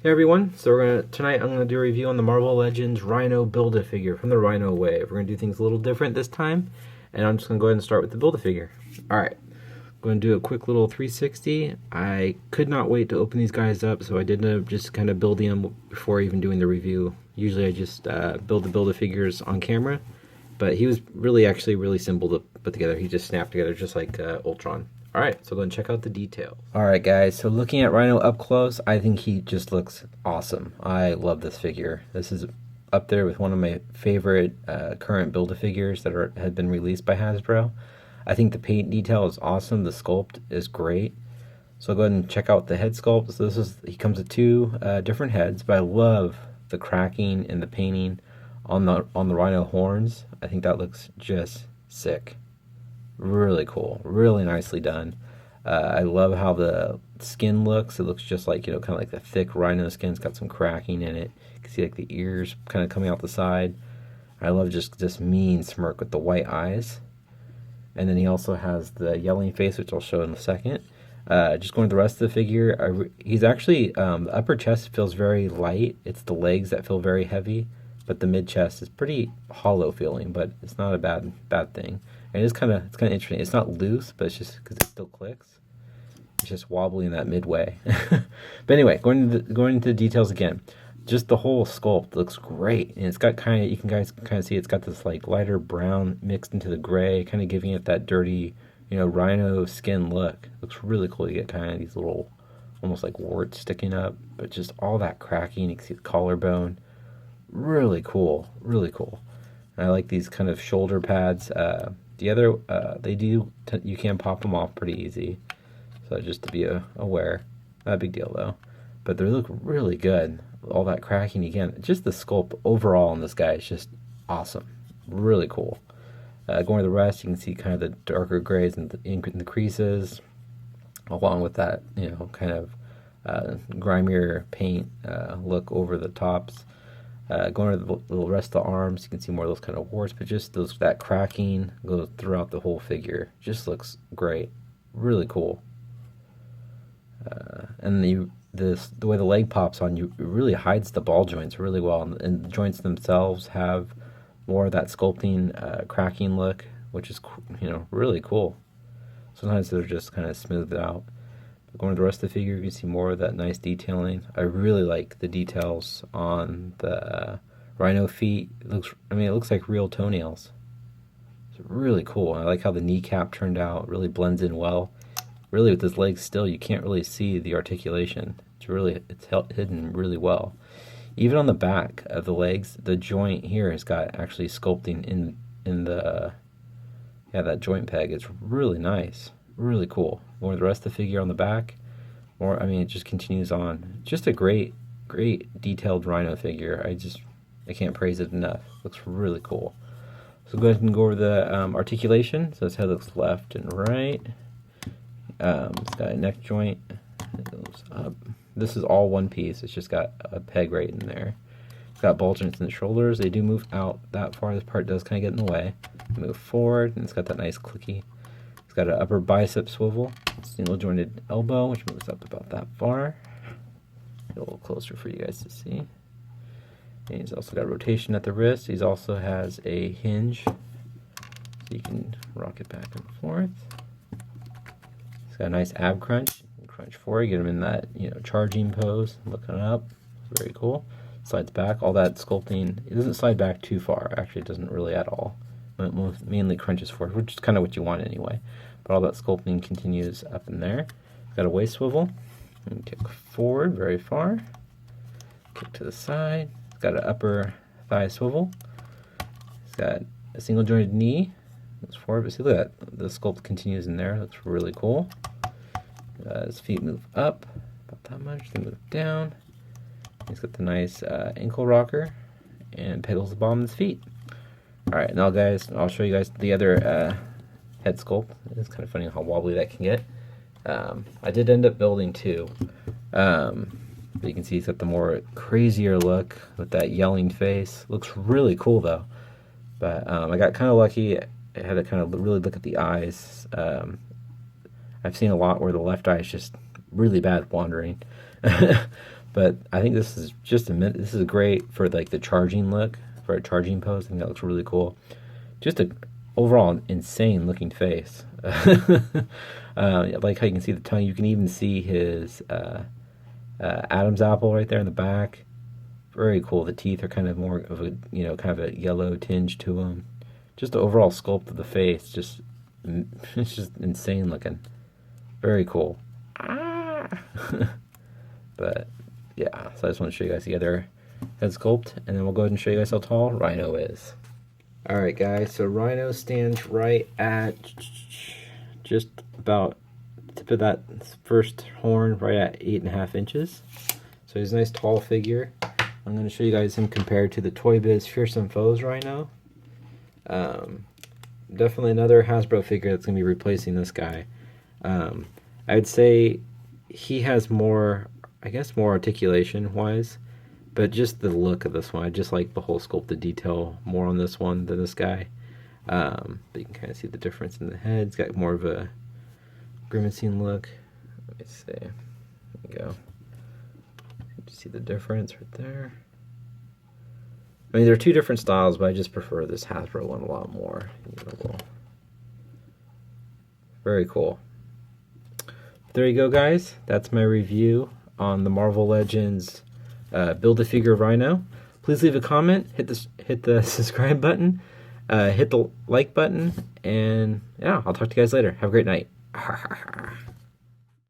Hey everyone, so tonight I'm gonna do a review on the Marvel Legends Rhino Build-A-Figure from the Rhino Wave. We're gonna do things a little different this time, and I'm just gonna go ahead and start with the Build-A-Figure. Alright, I'm gonna do a quick little 360. I could not wait to open these guys up, so I did end up just kind of building them before even doing the review. Usually I just build the Build-A-Figures on camera, but he was actually really simple to put together. He just snapped together just like Ultron. Alright, so then check out the details. Alright guys, so looking at Rhino up close, I think he just looks awesome. I love this figure. This is up there with one of my favorite current Build-A-Figures that have been released by Hasbro. I think the paint detail is awesome, the sculpt is great. So I'll go ahead and check out the head sculpt. So he comes with two different heads, but I love the cracking and the painting on the Rhino horns. I think that looks just sick. Really cool, really nicely done. I love how the skin looks. It looks just like, kind of like the thick rhino skin. It's got some cracking in it. You can see like the ears kind of coming out the side. I love just this mean smirk with the white eyes. And then he also has the yelling face, which I'll show in a second. Just going to the rest of the figure, he's actually, the upper chest feels very light. It's the legs that feel very heavy, but the mid chest is pretty hollow feeling, but it's not a bad thing. And it's kind of interesting. It's not loose, but it's just because it still clicks. It's just wobbly in that midway. But anyway, going into the details again. Just the whole sculpt looks great, and it's got you can guys kind of see it's got this like lighter brown mixed into the gray, kind of giving it that dirty, rhino skin look. Looks really cool. You get kind of these little, almost like warts sticking up, but just all that cracking. You can see the collarbone. Really cool, really cool. And I like these kind of shoulder pads. The other, you can pop them off pretty easy. So just to be aware. Not a big deal though. But they look really good. All that cracking again. Just the sculpt overall on this guy is just awesome. Really cool. Going to the rest, you can see kind of the darker grays in the creases. Along with that, kind of grimier paint look over the tops. Going to the rest of the arms, you can see more of those kind of warts, but just that cracking goes throughout the whole figure. Just looks great, really cool. And the way the leg pops on you, it really hides the ball joints really well, and the joints themselves have more of that sculpting, cracking look, which is really cool. Sometimes they're just kind of smoothed out. Going to the rest of the figure, you can see more of that nice detailing. I really like the details on the rhino feet. It looks like real toenails. It's really cool. I like how the kneecap turned out. Really blends in well. Really, with his legs still, you can't really see the articulation. It's hidden really well. Even on the back of the legs, the joint here has got actually sculpting in the that joint peg. It's really nice. Really cool. More of the rest of the figure on the back. It just continues on. Just a great detailed rhino figure. I can't praise it enough. Looks really cool. So go ahead and go over the articulation. So his head looks left and right. It's got a neck joint. It goes up. This is all one piece. It's just got a peg right in there. It's got ball joints in the shoulders. They do move out that far. This part does kind of get in the way. Move forward, and it's got that nice clicky. It's got an upper bicep swivel, single jointed elbow, which moves up about that far. Get a little closer for you guys to see. And he's also got rotation at the wrist. He also has a hinge, so you can rock it back and forth. He's got a nice ab crunch. Crunch forward, get him in that charging pose, looking up. Very cool. Slides back. All that sculpting. It doesn't slide back too far. Actually, it doesn't really at all. It mainly crunches forward, which is kind of what you want anyway. But all that sculpting continues up in there. It's got a waist swivel. And kick forward very far. Kick to the side. It's got an upper thigh swivel. It's got a single jointed knee. Looks forward, but see, look at that. The sculpt continues in there. Looks really cool. His feet move up about that much. They move down. He's got the nice ankle rocker and pedals the bottom of his feet. Alright, now guys, I'll show you guys the other head sculpt. It's kind of funny how wobbly that can get. I did end up building two. But you can see he's got the more crazier look with that yelling face. Looks really cool though. But I got kind of lucky. I had to kind of really look at the eyes. I've seen a lot where the left eye is just really bad wandering. But I think this is just this is great for like the charging look, for a charging pose. I think that looks really cool. Just a overall insane looking face. I like how you can see the tongue. You can even see his Adam's apple right there in the back. Very cool. The teeth are kind of more of a, kind of a yellow tinge to them. Just the overall sculpt of the face, just it's just insane looking. Very cool. But yeah, so I just want to show you guys the other head sculpt, and then we'll go ahead and show you guys how tall Rhino is. Alright guys, so Rhino stands right at just about the tip of that first horn, right at 8.5 inches. So he's a nice tall figure. I'm going to show you guys him compared to the Toy Biz Fearsome Foes Rhino. Definitely another Hasbro figure that's going to be replacing this guy. I'd say he has more, I guess, more articulation wise, but just the look of this one, I just like the whole sculpted detail more on this one than this guy. But you can kind of see the difference in the head. It's got more of a grimacing look. Let me see. There we go. You see the difference right there. I mean, there are two different styles, but I just prefer this Hasbro one a lot more. Very cool. There you go, guys. That's my review on the Marvel Legends Build-A-Figure Rhino. Please leave a comment, hit the subscribe button, hit the like button, and yeah, I'll talk to you guys later. Have a great night.